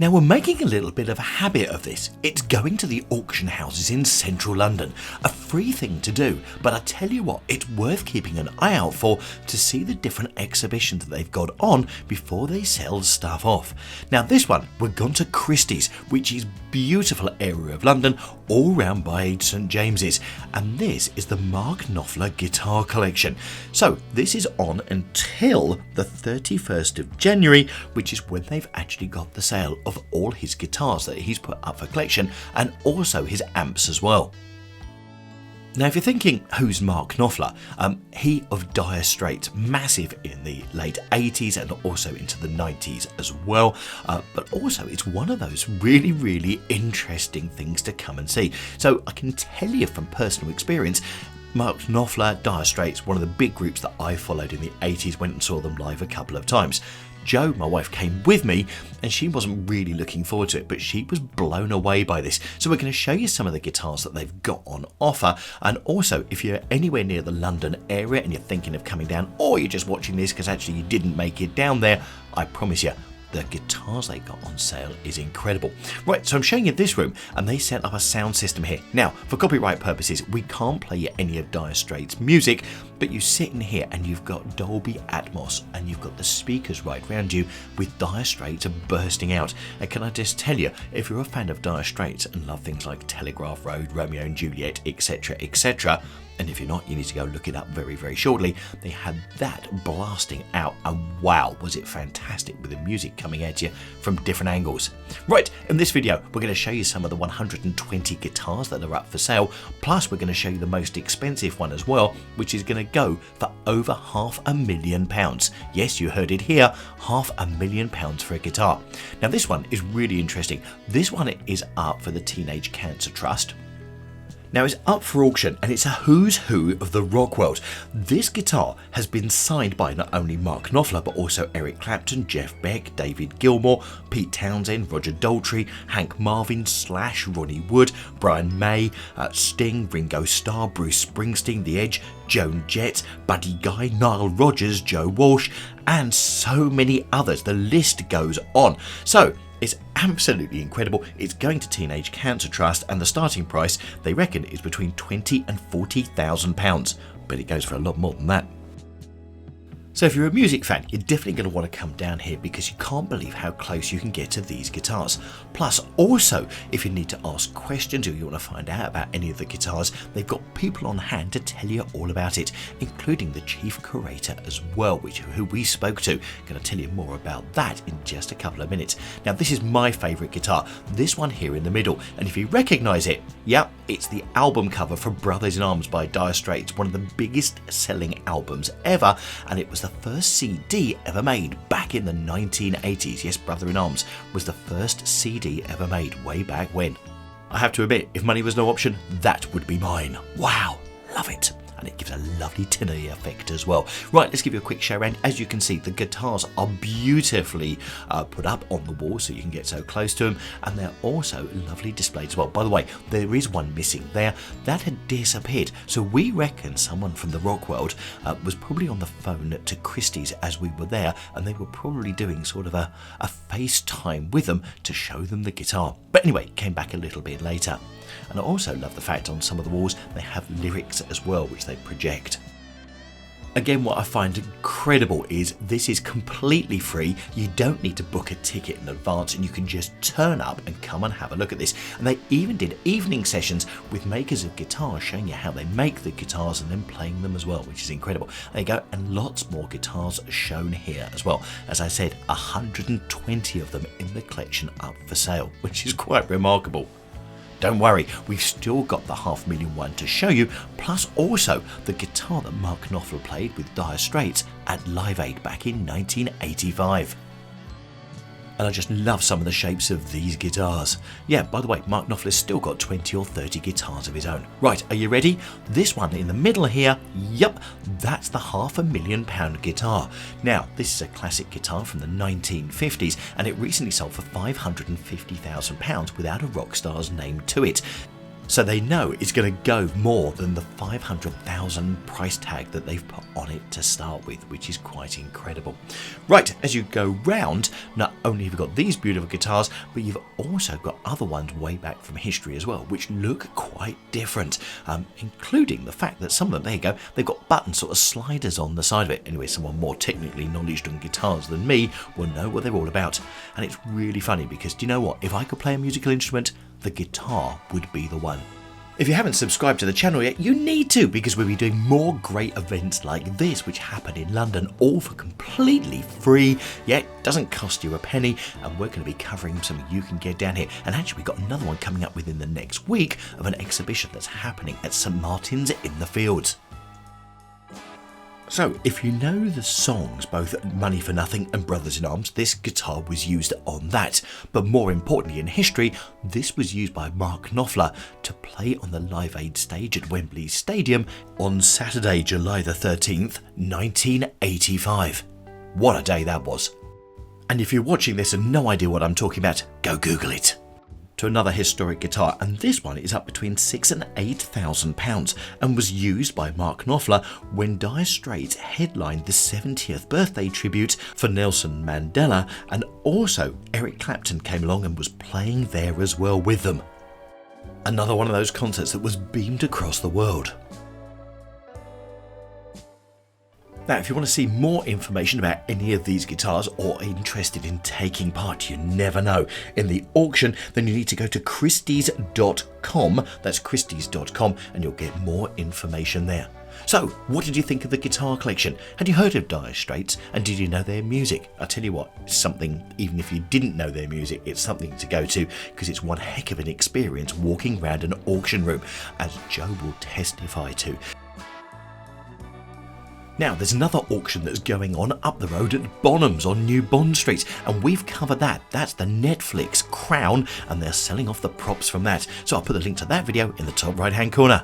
Now we're making a little bit of a habit of this. It's going to the auction houses in central London. A free thing to do, but I tell you what, it's worth keeping an eye out for to see the different exhibitions that they've got on before they sell stuff off. Now this one, we're gone to Christies, which is beautiful area of London, all round by St James's. And this is the Mark Knopfler guitar collection. So this is on until the 31st of January, which is when they've actually got the sale of all his guitars that he's put up for collection, and also his amps as well. Now if you're thinking, who's Mark Knopfler? He of Dire Straits, massive in the late 80s and also into the 90s as well, but also it's one of those really interesting things to come and see. So I can tell you from personal experience, Mark Knopfler, Dire Straits, one of the big groups that I followed in the 80s, went and saw them live a couple of times. Jo, my wife, came with me and she wasn't really looking forward to it, but she was blown away by this. So we're going to show you some of the guitars that they've got on offer, and also if you're anywhere near the London area and you're thinking of coming down, or you're just watching this because actually you didn't make it down there, I promise you, the guitars they got on sale is incredible. Right, so I'm showing you this room and they set up a sound system here. Now, for copyright purposes, we can't play you any of Dire Straits' music, but you sit in here and you've got Dolby Atmos and you've got the speakers right round you with Dire Straits bursting out. And can I just tell you, if you're a fan of Dire Straits and love things like Telegraph Road, Romeo and Juliet, etc., and if you're not, you need to go look it up very shortly. They had that blasting out, and wow, was it fantastic with the music coming at you from different angles. Right, in this video, we're going to show you some of the 120 guitars that are up for sale, plus we're going to show you the most expensive one as well, which is going to go for over £500,000. Yes, you heard it here, £500,000 for a guitar. Now this one is really interesting. This one is up for the Teenage Cancer Trust. Now it's up for auction and it's a who's who of the rock world. This guitar has been signed by not only Mark Knopfler but also Eric Clapton, Jeff Beck, David Gilmour, Pete Townsend, Roger Daltrey, Hank Marvin, Slash, Ronnie Wood, Brian May, Sting, Ringo Starr, Bruce Springsteen, The Edge, Joan Jett, Buddy Guy, Nile Rodgers, Joe Walsh, and so many others. The list goes on. So it's absolutely incredible. It's going to Teenage Cancer Trust and the starting price, they reckon, is between £20,000 and £40,000. But it goes for a lot more than that. So if you're a music fan, you're definitely going to want to come down here because you can't believe how close you can get to these guitars. Plus, also, if you need to ask questions or you want to find out about any of the guitars, they've got people on hand to tell you all about it, including the chief curator as well, who we spoke to. Going to tell you more about that in just a couple of minutes. Now, this is my favourite guitar, this one here in the middle, and if you recognise it, yep, it's the album cover for Brothers in Arms by Dire Straits, one of the biggest selling albums ever, and it was the first CD ever made back in the 1980s. Yes, Brother in Arms was the first CD ever made way back when. I have to admit, if money was no option, that would be mine. Wow, love it. And it gives a lovely tinny effect as well. Right, let's give you a quick show around. As you can see, the guitars are beautifully put up on the wall so you can get so close to them, and they're also lovely displayed as well. By the way, there is one missing there. That had disappeared, so we reckon someone from the rock world was probably on the phone to Christie's as we were there, and they were probably doing sort of a FaceTime with them to show them the guitar. But anyway, came back a little bit later. And I also love the fact on some of the walls they have lyrics as well, which they project. Again, what I find incredible is this is completely free. You don't need to book a ticket in advance and you can just turn up and come and have a look at this. And they even did evening sessions with makers of guitars showing you how they make the guitars and then playing them as well, which is incredible. There you go, and lots more guitars shown here as well. As I said, 120 of them in the collection up for sale, which is quite remarkable. Don't worry, we've still got the £500,000 one to show you, plus also the guitar that Mark Knopfler played with Dire Straits at Live Aid back in 1985. And I just love some of the shapes of these guitars. Yeah, by the way, Mark Knopfler's still got 20 or 30 guitars of his own. Right, are you ready? This one in the middle here, yep, that's the £500,000 guitar. Now, this is a classic guitar from the 1950s, and it recently sold for £550,000 without a rock star's name to it. So they know it's going to go more than the 500,000 price tag that they've put on it to start with, which is quite incredible. Right, as you go round, not only have you got these beautiful guitars, but you've also got other ones way back from history as well, which look quite different, including the fact that some of them, there you go, they've got button sort of sliders on the side of it. Anyway, someone more technically knowledgeable on guitars than me will know what they're all about. And it's really funny because, do you know what? If I could play a musical instrument, the guitar would be the one. If you haven't subscribed to the channel yet, you need to, because we'll be doing more great events like this, which happen in London, all for completely free. Yeah, it doesn't cost you a penny, and we're going to be covering something you can get down here. And actually, we've got another one coming up within the next week of an exhibition that's happening at St Martin's in the Fields. So, if you know the songs, both Money for Nothing and Brothers in Arms, this guitar was used on that. But more importantly in history, this was used by Mark Knopfler to play on the Live Aid stage at Wembley Stadium on Saturday, July the 13th, 1985. What a day that was. And if you're watching this and no idea what I'm talking about, go Google it. To another historic guitar, and this one is up between £6,000 and £8,000 and was used by Mark Knopfler when Dire Straits headlined the 70th birthday tribute for Nelson Mandela, and also Eric Clapton came along and was playing there as well with them. Another one of those concerts that was beamed across the world. Now, if you want to see more information about any of these guitars or are interested in taking part, you never know, in the auction, then you need to go to Christies.com, that's Christies.com, and you'll get more information there. So, what did you think of the guitar collection? Had you heard of Dire Straits, and did you know their music? I'll tell you what, it's something, even if you didn't know their music, it's something to go to, because it's one heck of an experience walking around an auction room, as Joe will testify to. Now, there's another auction that's going on up the road at Bonham's on New Bond Street, and we've covered that. That's the Netflix Crown, and they're selling off the props from that. So I'll put the link to that video in the top right hand corner.